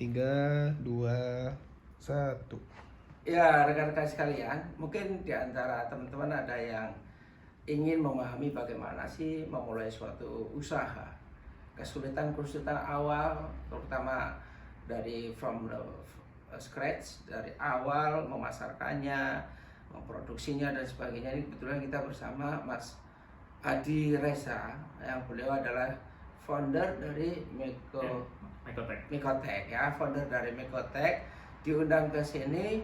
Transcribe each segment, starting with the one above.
3, 2, 1. Ya, rekan-rekan sekalian, mungkin di antara teman-teman ada yang ingin memahami bagaimana sih memulai suatu usaha. Kesulitan-kesulitan awal, terutama dari from the scratch, dari awal memasarkannya, memproduksinya dan sebagainya. Ini kebetulan kita bersama Mas Adi Reza, yang beliau adalah founder dari Mikotek ya, founder dari Mikotek, diundang ke sini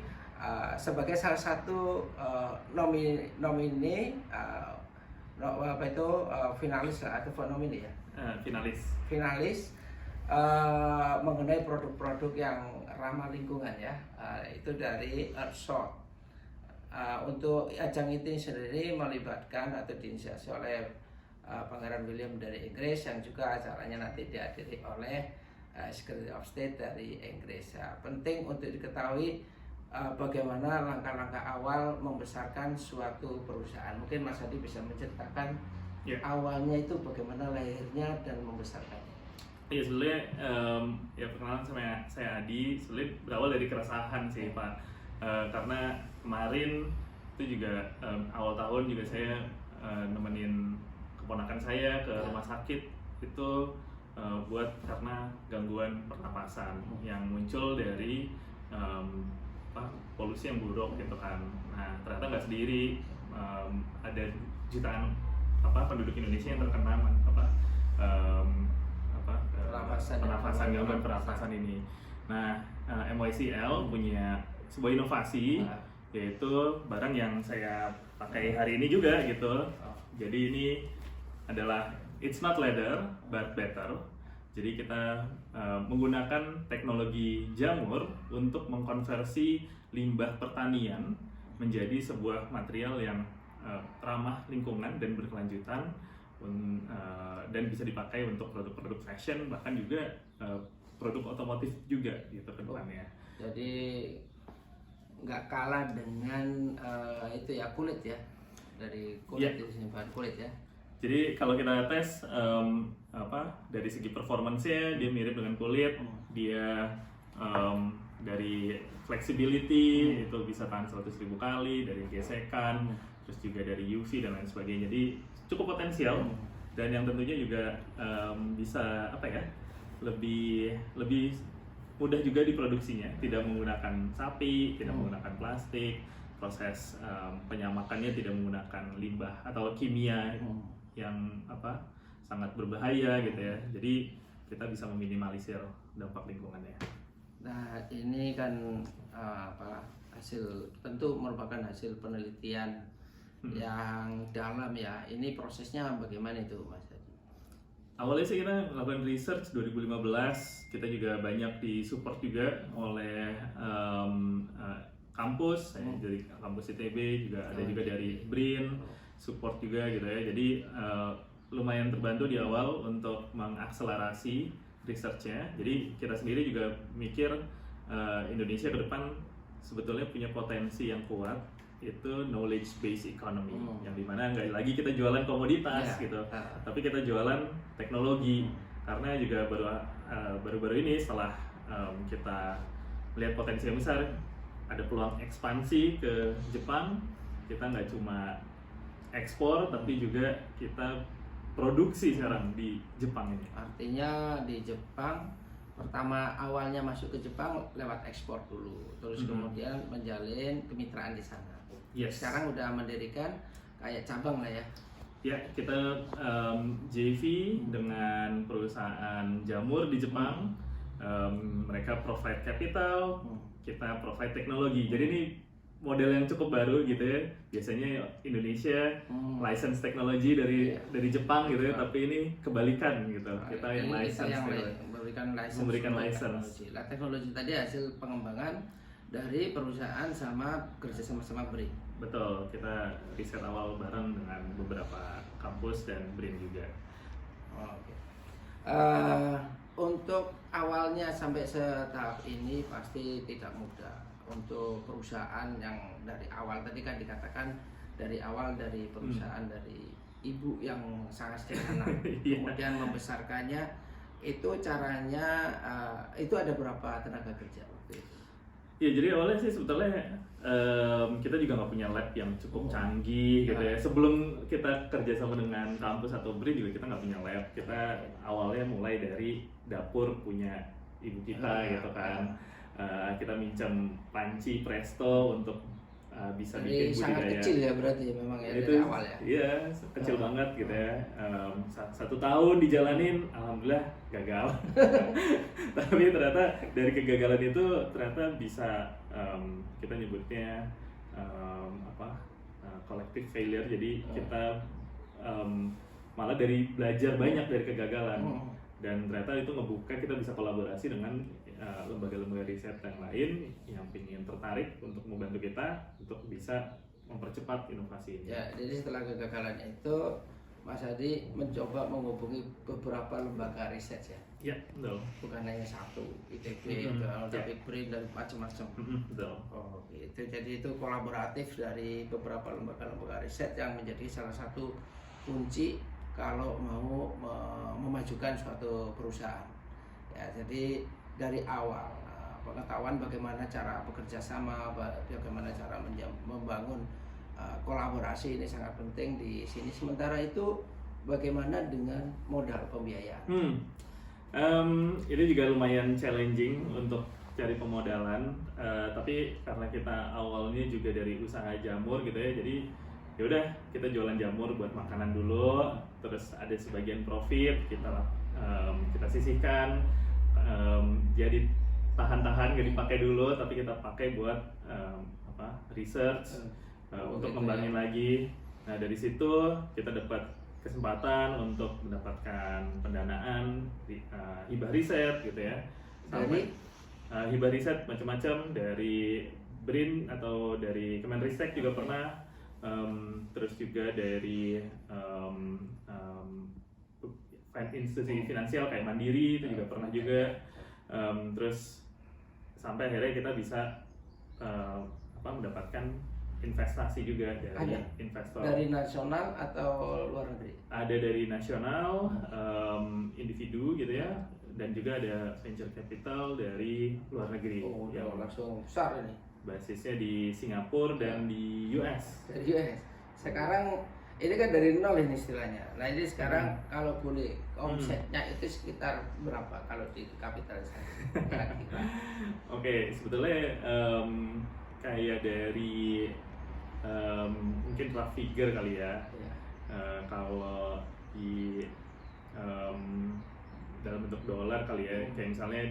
sebagai salah satu nomini finalis lah atau nomini ya, finalis mengenai produk-produk yang ramah lingkungan ya, itu dari Earthshot. Untuk ajang ini sendiri melibatkan atau diinisiasi oleh Pangeran William dari Inggris, yang juga acaranya nanti dihadiri oleh Secretary of State dari Inggris. Penting untuk diketahui bagaimana langkah-langkah awal membesarkan suatu perusahaan. Mungkin Mas Adi bisa menceritakan awalnya itu bagaimana lahirnya dan membesarkannya. Iya, sebenarnya ya perkenalan sama saya Adi. Sebenarnya berawal dari keresahan sih Pak, karena kemarin itu juga awal tahun juga saya nemenin keponakan saya ke rumah sakit itu buat karena gangguan pernapasan yang muncul dari polusi yang buruk gitu kan. Nah ternyata nggak sendiri, ada jutaan penduduk Indonesia yang terkena gangguan pernapasan ini. Nah MYCL punya sebuah inovasi, yaitu barang yang saya pakai hari ini juga gitu. Jadi ini adalah it's not leather but better. Jadi kita menggunakan teknologi jamur untuk mengkonversi limbah pertanian menjadi sebuah material yang ramah lingkungan dan berkelanjutan, dan bisa dipakai untuk produk-produk fashion, bahkan juga produk otomotif juga gitu ke depannya. Jadi nggak kalah dengan itu ya, kulit ya, dari kulit itu bahan kulit ya. Jadi kalau kita tes dari segi performance-nya dia mirip dengan kulit, dia dari flexibility itu bisa tahan 100.000 kali, dari gesekan, terus juga dari UV dan lain sebagainya. Jadi cukup potensial, dan yang tentunya juga bisa lebih mudah juga diproduksinya, tidak menggunakan sapi, tidak menggunakan plastik, proses penyamakannya tidak menggunakan limbah atau kimia yang sangat berbahaya gitu ya. Jadi kita bisa meminimalisir dampak lingkungannya. Nah ini kan hasil, tentu merupakan hasil penelitian yang dalam ya. Ini prosesnya bagaimana itu Mas Adi? Awalnya sih kita melakukan research 2015, kita juga banyak disupport juga oleh kampus, dari kampus ITB juga ada, juga dari BRIN support juga gitu ya. Jadi lumayan terbantu di awal untuk mengakselerasi researchnya. Jadi kita sendiri juga mikir Indonesia ke depan sebetulnya punya potensi yang kuat, itu knowledge based economy, yang dimana nggak lagi kita jualan komoditas gitu, tapi kita jualan teknologi. Karena juga baru-baru ini setelah kita melihat potensi yang besar, ada peluang ekspansi ke Jepang. Kita nggak cuma ekspor, tapi juga kita produksi sekarang di Jepang ini. Artinya di Jepang pertama awalnya masuk ke Jepang lewat ekspor dulu, terus kemudian menjalin kemitraan di sana. Sekarang udah mendirikan kayak cabang lah ya. Ya, kita JV dengan perusahaan jamur di Jepang. Mereka provide capital, kita provide teknologi. Jadi ini model yang cukup baru gitu ya. Biasanya Indonesia license teknologi dari Jepang gitu ya, tapi ini kebalikan gitu. Kita yang license, memberikan license. Teknologi tadi hasil pengembangan dari perusahaan sama kerja sama BRIN. Betul, kita riset awal bareng dengan beberapa kampus dan BRIN juga. Untuk awalnya sampai setahap ini pasti tidak mudah untuk perusahaan yang dari awal, tadi kan dikatakan dari awal dari perusahaan dari ibu yang sangat sederhana, kemudian membesarkannya itu caranya itu ada berapa tenaga kerja waktu itu? Ya jadi awalnya sih sebetulnya kita juga nggak punya lab yang cukup canggih gitu ya. Sebelum kita kerjasama dengan kampus atau BRIN juga kita nggak punya lab. Kita awalnya mulai dari dapur punya ibu kita gitu kan. Kita minjem panci Presto untuk bisa jadi bikin sangat budidaya. kecil ya berarti memang ya Itu, dari awal ya? Iya, kecil banget gitu ya. 1 tahun dijalanin, alhamdulillah gagal. Tapi ternyata dari kegagalan itu ternyata bisa kita nyebutnya collective failure. Jadi kita malah dari belajar banyak dari kegagalan. Dan ternyata itu ngebuka kita bisa kolaborasi dengan lembaga-lembaga riset yang lain yang ingin tertarik untuk membantu kita untuk bisa mempercepat inovasi ini. Ya, jadi setelah kegagalan itu Mas Adi mencoba menghubungi beberapa lembaga riset ya. Ya, betul. Bukan hanya satu, ITB, tapi BRIN dan macam-macam. Betul. Oh, gitu. Jadi itu kolaboratif dari beberapa lembaga-lembaga riset yang menjadi salah satu kunci kalau mau memajukan suatu perusahaan. Ya, jadi dari awal pengetahuan bagaimana cara bekerja sama, bagaimana cara membangun kolaborasi ini sangat penting di sini. Sementara itu bagaimana dengan modal pembiayaan? Ini juga lumayan challenging untuk cari pemodalan, tapi karena kita awalnya juga dari usaha jamur gitu ya, jadi yaudah kita jualan jamur buat makanan dulu, terus ada sebagian profit kita sisihkan, jadi tahan-tahan gak dipakai dulu, tapi kita pakai buat research untuk ngembangin lagi. Nah dari situ kita dapat kesempatan untuk mendapatkan pendanaan hibah riset gitu ya. Sampai hibah riset macam-macam dari BRIN atau dari Kemenristek juga pernah, terus juga dari institusi finansial kayak Mandiri itu juga pernah juga, terus sampai akhirnya kita bisa mendapatkan investasi juga dari investor. Dari nasional atau luar negeri? Ada dari nasional, individu gitu ya, dan juga ada venture capital dari luar negeri. Oh, yang langsung besar ini. Basisnya di Singapura dan di US. Dari US. Sekarang ini kan dari nol ini istilahnya. Nah ini sekarang kalau boleh omsetnya itu sekitar berapa kalau dikapitalisasi? Oke, sebetulnya kayak dari mungkin rough figure kali ya. Kalau di dalam bentuk dolar kali ya, kayak misalnya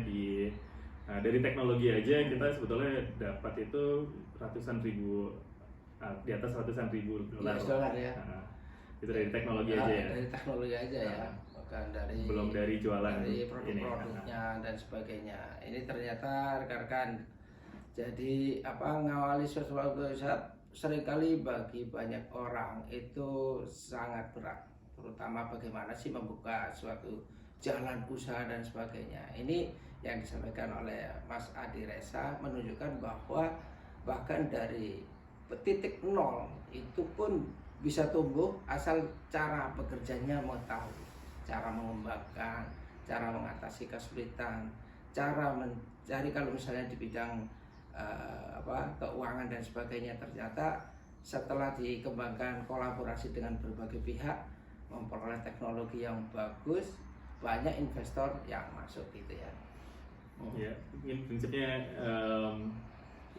dari teknologi aja kita sebetulnya dapat itu di atas ratusan ribu dolar. Ya. Itu dari teknologi aja ya. Dari teknologi aja ya. Bukan dari belum dari jualan dari produk-produknya dan sebagainya. Ini ternyata rekan-rekan, jadi ngawali sesuatu usaha seringkali bagi banyak orang itu sangat berat, terutama bagaimana sih membuka suatu jalan usaha dan sebagainya. Ini yang disampaikan oleh Mas Adi Resa menunjukkan bahwa bahkan dari titik nol itu pun bisa tumbuh asal cara bekerjanya mau tahu, cara mengembangkan, cara mengatasi kesulitan, cara mencari kalau misalnya di bidang keuangan dan sebagainya, ternyata setelah dikembangkan kolaborasi dengan berbagai pihak memperoleh teknologi yang bagus, banyak investor yang masuk gitu ya. Ya, mungkin prinsipnya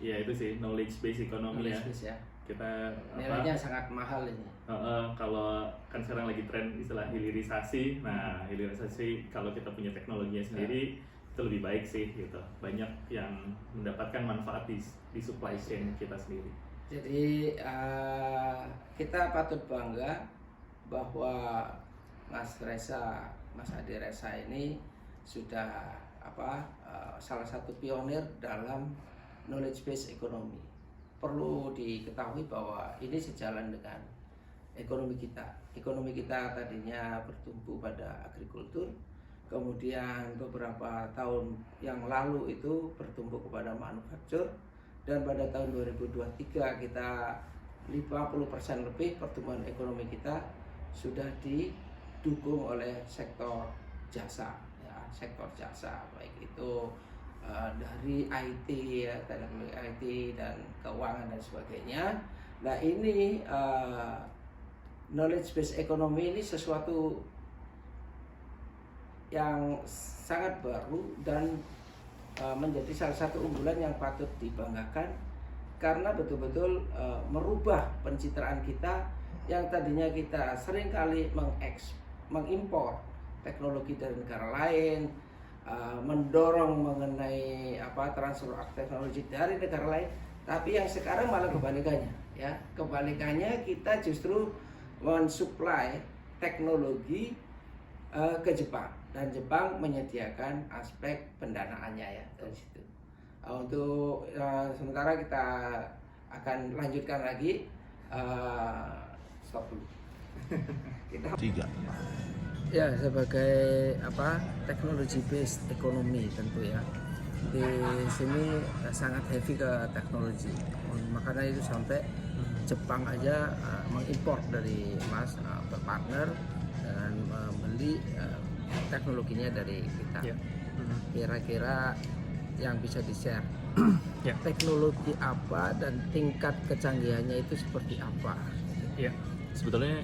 ya itu sih knowledge based economy ya. Kita nilainya sangat mahal ini. Kalau kan sekarang lagi tren istilah hilirisasi. Nah, hilirisasi kalau kita punya teknologinya sendiri itu lebih baik sih gitu. Banyak yang mendapatkan manfaat di supply chain kita sendiri. Jadi kita patut bangga bahwa Mas Adi Resa ini sudah salah satu pionir dalam knowledge based economy. Perlu diketahui bahwa ini sejalan dengan ekonomi kita. Ekonomi kita tadinya bertumbuh pada agrikultur, kemudian beberapa tahun yang lalu itu bertumbuh kepada manufaktur, dan pada tahun 2023 kita 50% lebih pertumbuhan ekonomi kita sudah didukung oleh sektor jasa. Ya, sektor jasa, baik itu dari IT ya, teknologi IT dan keuangan dan sebagainya. Nah ini knowledge based economy ini sesuatu yang sangat baru dan menjadi salah satu unggulan yang patut dibanggakan karena betul-betul merubah pencitraan kita yang tadinya kita seringkali mengimpor teknologi dari negara lain, mendorong mengenai transfer teknologi dari negara lain, tapi yang sekarang malah kebalikannya ya. Kebalikannya kita justru mensuplai teknologi ke Jepang dan Jepang menyediakan aspek pendanaannya ya dari situ. Untuk sementara kita akan lanjutkan lagi, stop dulu. Kita 3. ya sebagai teknologi based economy tentu ya, di sini sangat heavy ke teknologi, makanya itu sampai Jepang aja mengimpor dari Mas partner dan membeli teknologinya dari kita. Kira-kira yang bisa di-share teknologi apa dan tingkat kecanggihannya itu seperti apa? Ya, sebetulnya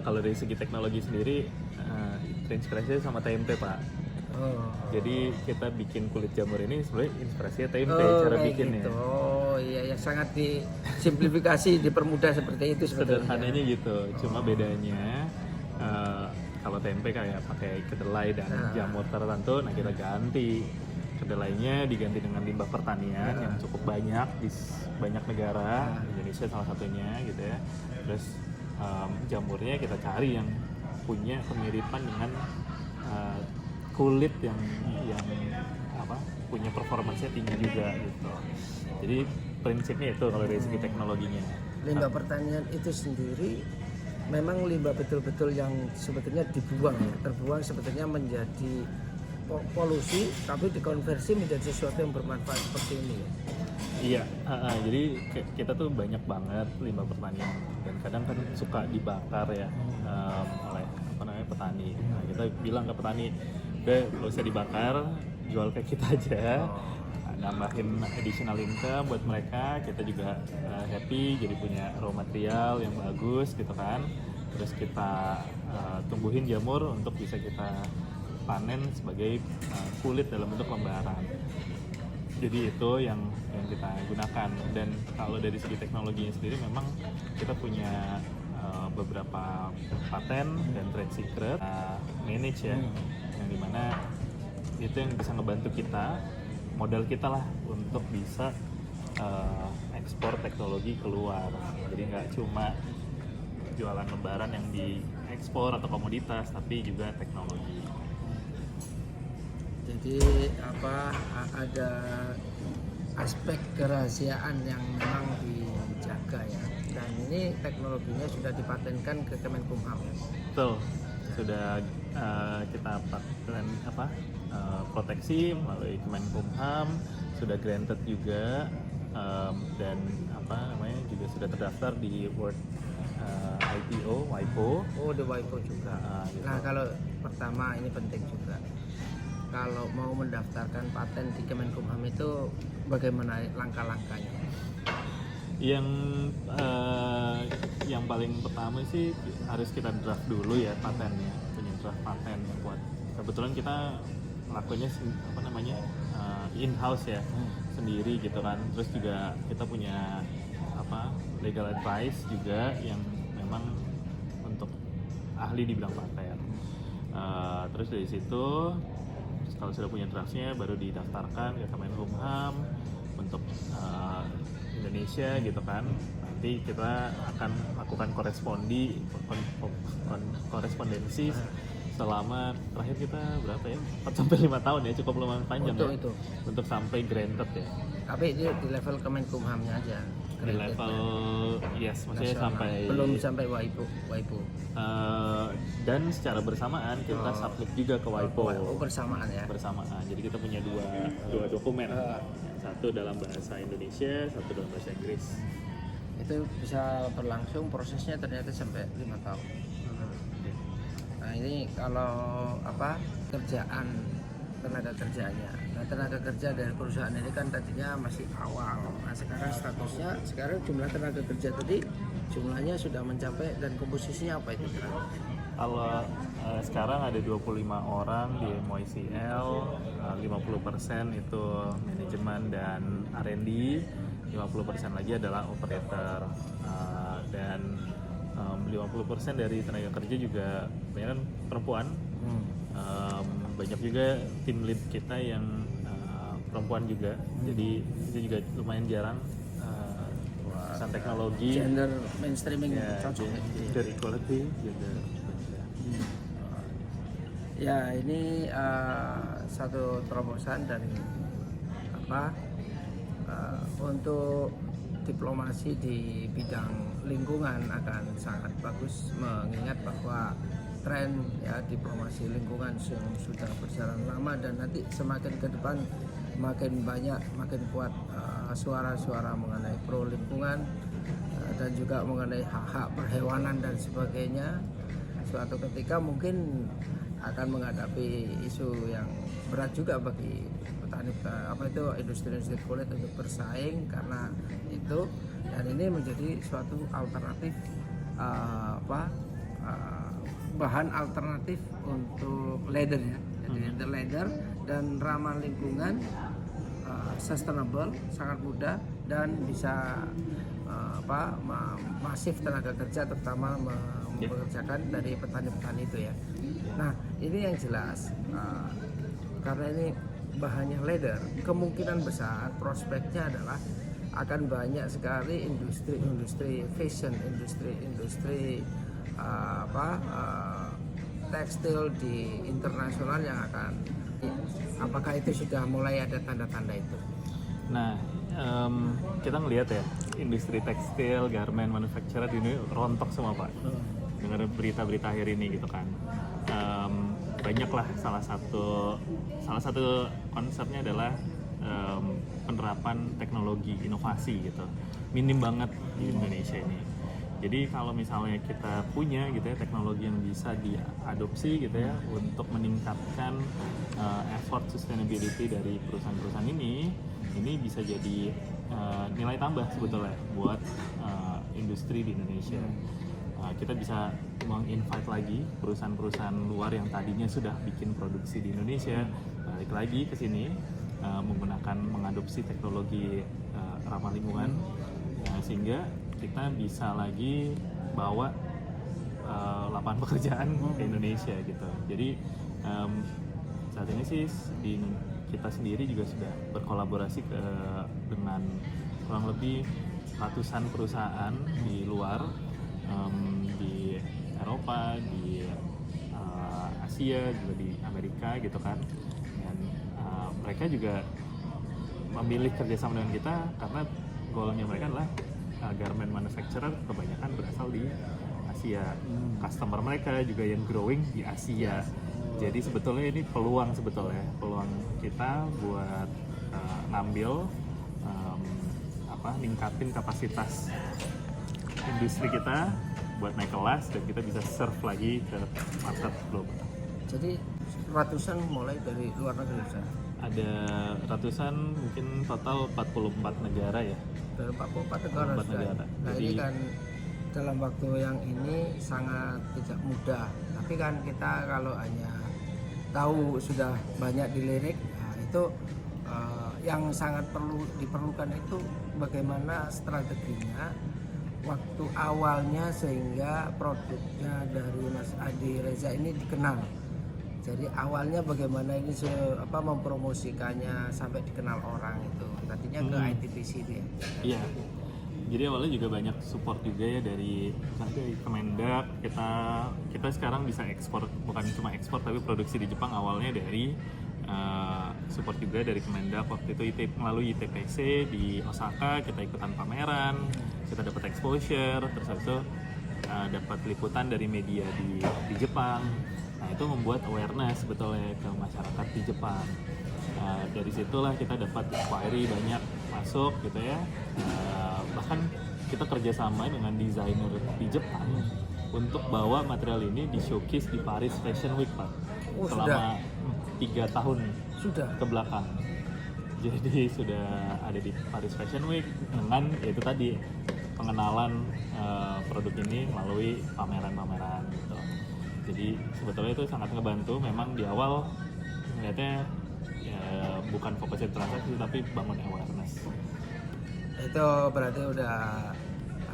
kalau dari segi teknologi sendiri terinspirasi sama tempe, Pak. Jadi kita bikin kulit jamur ini sebenarnya inspirasinya tempe, cara bikinnya. Gitu. Oh iya, sangat disimplifikasi, dipermudah seperti itu sebetulnya. Sederhananya gitu. Cuma bedanya kalau tempe kayak pakai kedelai dan jamur tertentu, nah kita ganti. Kedelainya diganti dengan limbah pertanian yang cukup banyak di banyak negara, Indonesia salah satunya gitu ya. Terus jamurnya kita cari yang punya kemiripan dengan kulit yang punya performance tinggi juga gitu. Jadi prinsipnya itu kalau dari segi teknologinya. Limbah pertanian itu sendiri memang limbah betul-betul yang sebetulnya dibuang ya, terbuang sebetulnya menjadi polusi, tapi dikonversi menjadi sesuatu yang bermanfaat seperti ini ya. Iya, jadi kita tuh banyak banget limbah pertanian dan kadang kan suka dibakar ya oleh petani. Nah, kita bilang ke petani, udah nggak usah dibakar, jual ke kita aja, nambahin additional income buat mereka, kita juga happy jadi punya raw material yang bagus gitu kan. Terus kita tumbuhin jamur untuk bisa kita panen sebagai kulit dalam bentuk lembaran. Jadi itu yang kita gunakan. Dan kalau dari segi teknologinya sendiri memang kita punya beberapa paten dan trade secret manage ya, yang dimana itu yang bisa ngebantu kita, modal kita lah untuk bisa ekspor teknologi keluar. Jadi nggak cuma jualan lembaran yang diekspor atau komoditas, tapi juga teknologi. Jadi ada aspek kerahasiaan yang memang dijaga ya, dan ini teknologinya sudah dipatenkan ke Kemenkumham. Betul, sudah kita paten proteksi melalui Kemenkumham, sudah granted juga dan juga sudah terdaftar di World IPO, WIPO. Oh, di WIPO juga. Gitu. Nah, kalau pertama ini penting juga. Kalau mau mendaftarkan paten di Kemenkumham itu bagaimana langkah-langkahnya? Yang paling pertama sih harus kita draft dulu ya patennya, punya draft paten buat. Kebetulan kita lakunya in-house ya, sendiri gitu kan. Terus juga kita punya legal advice juga yang memang untuk ahli di bidang paten. Terus dari situ kalau sudah punya draftnya baru didaftarkan ke Kemenkumham untuk Indonesia gitu kan. Nanti kita akan lakukan korespondensi selama terakhir kita berapa ya, 4-5 tahun ya, cukup lumayan panjang untuk ya itu. Untuk sampai granted ya. Tapi di level Kemenkumhamnya aja. Di level yes, maksudnya sampai belum sampai WIPO. Dan secara bersamaan kita submit juga ke WIPO. Bersamaan ya. Bersamaan. Jadi kita punya dua dokumen. Satu dalam bahasa Indonesia, satu dalam bahasa Inggris. Itu bisa berlangsung prosesnya ternyata sampai 5 tahun. Nah, ini kalau kerjaan tenaga kerjanya. Nah, tenaga kerja dari perusahaan ini kan tadinya masih awal. Nah, sekarang statusnya, sekarang jumlah tenaga kerja tadi jumlahnya sudah mencapai, dan komposisinya apa itu? Kalau sekarang ada 25 orang di MOICL, 50% itu manajemen dan R&D, 50% lagi adalah operator, dan 50% dari tenaga kerja juga banyak perempuan. Banyak juga tim lead kita yang perempuan juga, jadi itu juga lumayan jarang. Perusahaan teknologi, gender mainstreaming, gender equality juga. Ya, ini satu terobosan dan untuk diplomasi di bidang lingkungan akan sangat bagus, mengingat bahwa tren ya diplomasi lingkungan sudah berjalan lama, dan nanti semakin ke depan makin banyak, makin kuat suara-suara mengenai pro lingkungan dan juga mengenai hak-hak perhewanan dan sebagainya. Suatu ketika mungkin akan menghadapi isu yang berat juga bagi petani, industri kulit untuk bersaing karena itu, dan ini menjadi suatu alternatif bahan alternatif untuk leather ya. Jadi itu leather dan ramah lingkungan, sustainable, sangat mudah, dan bisa masif tenaga kerja, terutama mempekerjakan dari petani-petani itu ya. Nah, ini yang jelas karena ini bahannya leather, kemungkinan besar prospeknya adalah akan banyak sekali industri fashion, industri tekstil di internasional yang akan, apakah itu sudah mulai ada tanda-tanda itu? Nah, kita ngelihat ya, industri tekstil, garment manufacturer ini rontok semua Pak. Dengar berita-berita akhir ini gitu kan. Banyaklah salah satu konsepnya adalah penerapan teknologi inovasi gitu. Minim banget di Indonesia ini. Jadi kalau misalnya kita punya gitu ya teknologi yang bisa diadopsi gitu ya untuk meningkatkan effort sustainability dari perusahaan-perusahaan ini bisa jadi nilai tambah sebetulnya buat industri di Indonesia. Kita bisa meng-invite lagi perusahaan-perusahaan luar yang tadinya sudah bikin produksi di Indonesia balik lagi ke sini mengadopsi teknologi ramah lingkungan, sehingga kita bisa lagi bawa lapangan pekerjaan ke Indonesia gitu. Jadi saat ini sih kita sendiri juga sudah berkolaborasi dengan kurang lebih ratusan perusahaan di luar, di Eropa, di Asia, juga di Amerika gitu kan. Dan mereka juga memilih kerjasama dengan kita karena goalnya mereka adalah garment manufacturer kebanyakan berasal di Asia. Customer mereka juga yang growing di Asia. Jadi sebetulnya ini peluang kita buat ngambil ningkatin kapasitas industri kita buat naik kelas, dan kita bisa serve lagi ke market global. Jadi ratusan mulai dari luar negeri sana? Ada ratusan, mungkin total 44 negara ya. Dari 44 negara. Nah, jadi, ini kan dalam waktu yang ini sangat tidak mudah. Tapi kan kita kalau hanya tahu sudah banyak dilirik, nah itu yang sangat diperlukan itu bagaimana strateginya waktu awalnya sehingga produknya dari Mas Adi Reza ini dikenal. Jadi awalnya bagaimana ini mempromosikannya sampai dikenal orang itu. Tadinya ke ITPC itu ya. Iya. Jadi awalnya juga banyak support juga ya dari Kemendak. Kita sekarang bisa ekspor, bukan cuma ekspor tapi produksi di Jepang awalnya dari support juga dari Kemendak. Waktu itu melalui ITPC di Osaka kita ikutan pameran, kita dapat exposure, terus habis itu dapat liputan dari media di Jepang. Nah, itu membuat awareness sebetulnya ke masyarakat di Jepang. Dari situlah kita dapat inquiry banyak masuk gitu ya. Bahkan kita kerjasama dengan desainer di Jepang untuk bawa material ini di showcase di Paris Fashion Week Pak. Selama 3 tahun Sudah ke belakang. Jadi sudah ada di Paris Fashion Week dengan itu tadi pengenalan produk ini melalui pameran-pameran gitu. Jadi sebetulnya itu sangat ngebantu. Memang di awal melihatnya ya, bukan fokusnya transaksi tapi bangun awareness. itu berarti udah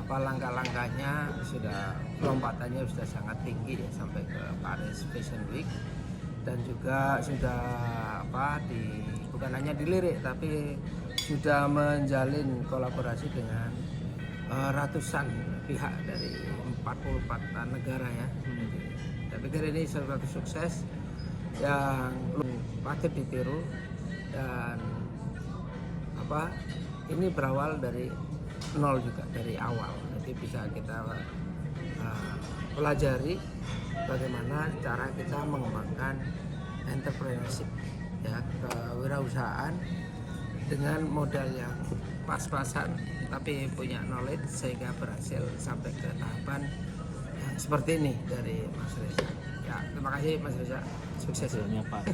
langkah-langkahnya sudah, lompatannya sudah sangat tinggi ya sampai ke Paris Fashion Week, dan juga sudah bukan hanya dilirik tapi sudah menjalin kolaborasi dengan ratusan pihak dari 44 negara ya. Saya pikir ini suatu sukses yang patut ditiru, dan ini berawal dari nol juga, dari awal. Jadi bisa kita pelajari bagaimana cara kita mengembangkan entrepreneurship ya, kewirausahaan dengan modal yang pas-pasan tapi punya knowledge sehingga berhasil sampai ke tahapan yang seperti ini dari Mas Reza. Ya, terima kasih Mas Reza. Sukses. Pak.